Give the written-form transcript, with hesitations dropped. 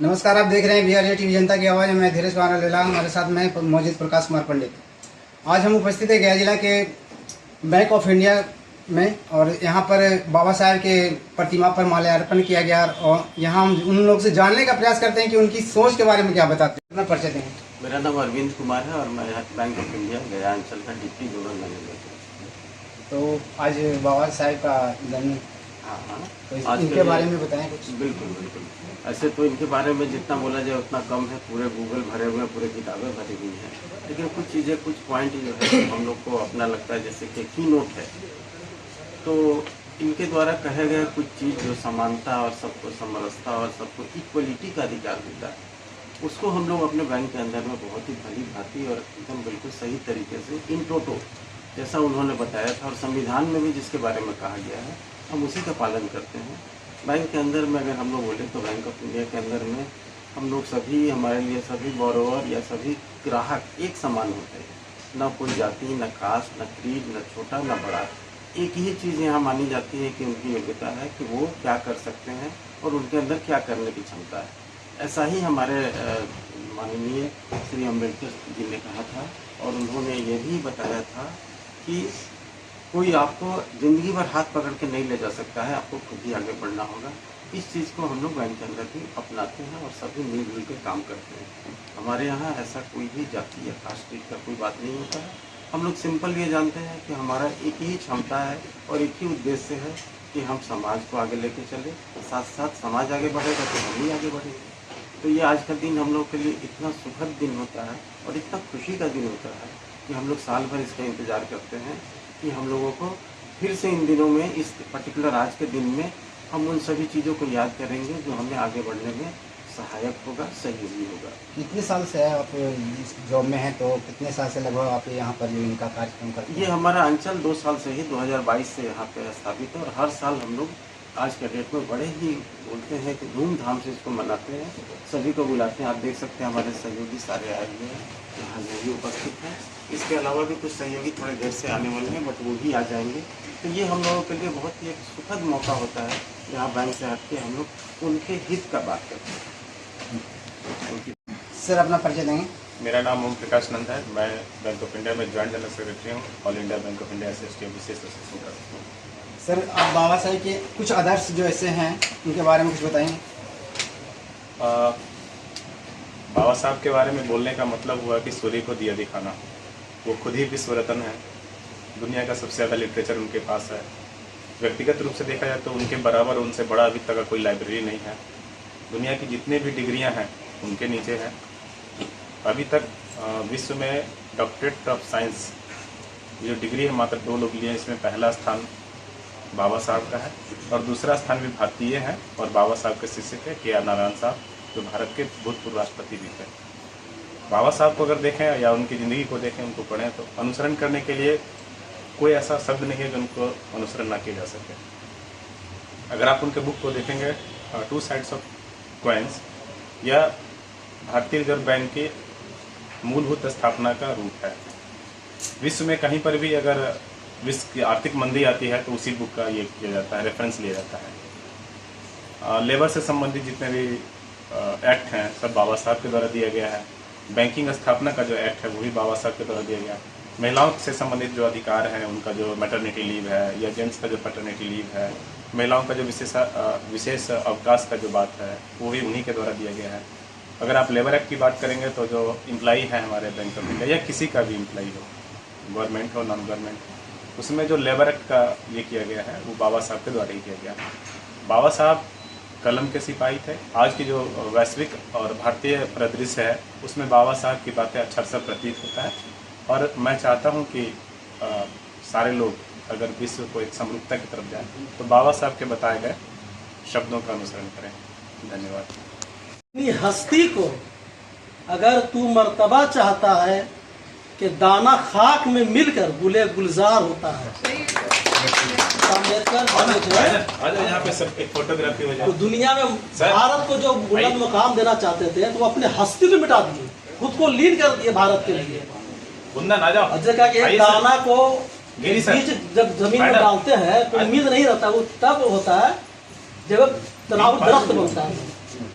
नमस्कार, आप देख रहे हैं बिहार टीवी जनता की आवाज़। मैं धीरज कुमार लेला, हमारे साथ में मौजूद प्रकाश कुमार पंडित। आज हम उपस्थित है गया जिला के बैंक ऑफ इंडिया में, और यहाँ पर बाबा साहब के प्रतिमा पर माल्यार्पण किया गया, और यहाँ हम उन लोग से जानने का प्रयास करते हैं कि उनकी सोच के बारे में क्या बताते हैं। अपना परिचय देंगे। मेरा नाम अरविंद कुमार है और मैं बैंक ऑफ इंडिया गया अंचल का डिप्टी जोनल मैनेजर। तो आज बाबा साहब का जन्म, तो इनके बारे में बताएं कुछ। बिल्कुल। ऐसे तो इनके बारे में जितना बोला जाए उतना कम है। पूरे गूगल भरे हुए, पूरे किताबें भरी हुई हैं, लेकिन कुछ चीज़ें, कुछ पॉइंट जो है हम लोग को अपना लगता है जैसे कि की नोट है। तो इनके द्वारा कहे गए कुछ चीज़ जो समानता और सबको समरसता और सबको इक्वलिटी का अधिकार देता है, उसको हम लोग अपने बैंक के अंदर में बहुत ही भली भांति और एकदम बिल्कुल सही तरीके से इन टोटो जैसा उन्होंने बताया था और संविधान में भी जिसके बारे में कहा गया है, हम उसी का पालन करते हैं। बैंक के अंदर में अगर हम लोग बोले तो बैंक ऑफ इंडिया के अंदर में हम लोग सभी, हमारे लिए सभी बोरोवर या सभी ग्राहक एक समान होते हैं। न कोई जाति, न कास्ट, न क्रीड, न छोटा न बड़ा। एक ही चीज़ यहाँ मानी जाती है कि उनकी योग्यता है कि वो क्या कर सकते हैं और उनके अंदर क्या करने की क्षमता है। ऐसा ही हमारे माननीय श्री अम्बेडकर जी ने कहा था, और उन्होंने ये भी बताया था कि कोई आपको ज़िंदगी भर हाथ पकड़ के नहीं ले जा सकता है, आपको खुद ही आगे बढ़ना होगा। इस चीज़ को हम लोग बैंक के अंदर भी अपनाते हैं और सभी मिलजुल के काम करते हैं। हमारे यहाँ ऐसा कोई भी जाति या कास्ट का कोई बात नहीं होता है। हम लोग सिंपल ये जानते हैं कि हमारा एक ही क्षमता है और एक ही उद्देश्य है कि हम समाज को आगे लेके चले, साथ साथ समाज आगे बढ़ेगा तो हम ही आगे बढ़ेंगे। तो ये आज का दिन हम लोग के लिए इतना सुखद दिन होता है और इतना खुशी का दिन होता है कि हम लोग साल भर इसका इंतज़ार करते हैं कि हम लोगों को फिर से इन दिनों में, इस पर्टिकुलर आज के दिन में, हम उन सभी चीज़ों को याद करेंगे जो हमें आगे बढ़ने में सहायक होगा, सहयोगी होगा। कितने साल से आप इस जॉब में हैं, तो कितने साल से लगभग आप यहाँ पर जो इनका कार्यक्रम करते हैं? ये हमारा अंचल 2 साल से ही 2022 से यहाँ पे स्थापित है, और हर साल हम लोग आज के डेट में बड़े ही बोलते हैं कि धूमधाम से इसको मनाते हैं, सभी को बुलाते हैं। आप देख सकते हैं हमारे सहयोगी सारे आए हुए हैं, यहाँ भी उपस्थित हैं। इसके अलावा भी कुछ सहयोगी थोड़ी देर से आने वाले हैं, बट वो भी आ जाएंगे। तो ये हम लोगों के लिए बहुत ही एक सुखद मौका होता है, यहाँ बैंक से हट के हम लोग उनके हित का बात करते हैं। सर, अपना परिचय देंगे। मेरा नाम ओम प्रकाश नंद है। मैं बैंक ऑफ इंडिया में ज्वाइंट जनरल सेक्रेटरी हूँ। All India bank of India association विशेष सचिव। सर, आप बाबा साहब के कुछ आदर्श जो ऐसे हैं उनके बारे में कुछ बताएंगे। बाबा साहब के बारे में बोलने का मतलब हुआ कि सूर्य को दिया दिखाना। वो खुद ही विश्व रत्न है, दुनिया का सबसे ज़्यादा लिटरेचर उनके पास है। व्यक्तिगत रूप से देखा जाए तो उनके बराबर, उनसे बड़ा अभी तक का कोई लाइब्रेरी नहीं है। दुनिया की जितने भी डिग्रियां हैं उनके नीचे हैं। अभी तक विश्व में डॉक्टरेट ऑफ साइंस जो डिग्री है मात्र 2 लोग लिए हैं। इसमें पहला स्थान बाबा साहब का है और दूसरा स्थान भी भारतीय है, और बाबा साहब के शिष्य थे KR नारायण साहब, जो भारत के भूतपूर्व राष्ट्रपति भी थे। बाबा साहब को अगर देखें या उनकी ज़िंदगी को देखें, उनको पढ़ें, तो अनुसरण करने के लिए कोई ऐसा शब्द नहीं है जो उनको अनुसरण ना किया जा सके। अगर आप उनके बुक को देखेंगे, 2 साइड्स ऑफ कॉइन्स, यह भारतीय रिजर्व बैंक की मूलभूत स्थापना का रूप है। विश्व में कहीं पर भी अगर विश्व की आर्थिक मंदी आती है तो उसी बुक का ये किया जाता है, रेफरेंस लिया जाता है। लेबर से संबंधित जितने भी एक्ट हैं सब बाबा साहब के द्वारा दिया गया है। बैंकिंग स्थापना का जो एक्ट है वो भी बाबा साहब के द्वारा दिया गया है। महिलाओं से संबंधित जो अधिकार हैं, उनका जो मैटरनिटी लीव है या जेंट्स का जो पैटर्निटी लीव है, महिलाओं का जो विशेष अवकाश का जो बात है, वो भी उन्हीं के द्वारा दिया गया है। अगर आप लेबर एक्ट की बात करेंगे तो जो एम्प्लाई है हमारे बैंक ऑफ इंडिया या किसी का भी एम्प्लाई हो, गवर्नमेंट हो नॉन गवर्नमेंट, उसमें जो लेबर एक्ट का ये किया गया है वो बाबा साहब के द्वारा ही किया गया। बाबा साहब कलम के सिपाही थे। आज की जो वैश्विक और भारतीय परिदृश्य है उसमें बाबा साहब की बातें अक्षर से प्रतीत होता है, और मैं चाहता हूँ कि सारे लोग अगर विश्व को एक समरूपता की तरफ जाए तो बाबा साहब के बताए गए शब्दों का अनुसरण करें। धन्यवाद। अपनी हस्ती को अगर तू मर्तबा चाहता है कि दाना खाक में मिलकर गुले गुलजार होता है। अम्बेडकर यहाँ पे सब एक फोटोग्राफी हो जाए। तो दुनिया में भारत को जो बुलंद मुकाम देना चाहते थे तो अपने हस्ती को मिटा दिए, खुद को लीन कर दिए भारत के लिए। कहा कि एक दाना को बीज जब जमीन में डालते हैं तो उम्मीद नहीं रहता, वो तब होता है जब तनाव दरख्त बनता है।